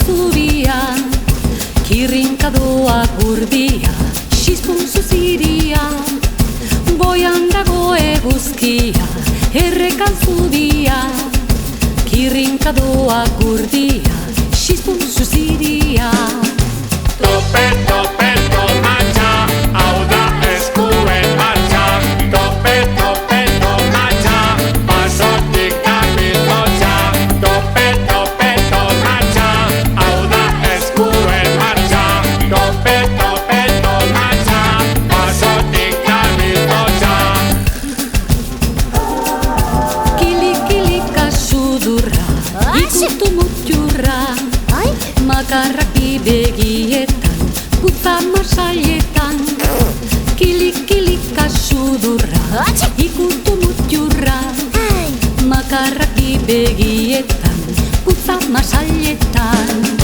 zubia, kirrinkadoa gurbia, xizpun zuziria, goian dago eguzkia, errekan zubia, kirrinkadoa gurbia, xizpun zuziria. Tope, tope, tomatxa, hau da eskuen martxa. Tope, tope, tomatxa, basotik dabil motxa. Tope, tope, tomatxa, hau da eskuen martxa. Tope, tope, tomatxa, basotik dabil motxa. Kili-kilika sudurra, ikutu mutjurra, makarrak begietan, putza masailetan. Kili-kilika sudurra, ikutu mutjurra, makarrak begietan, putza masailetan.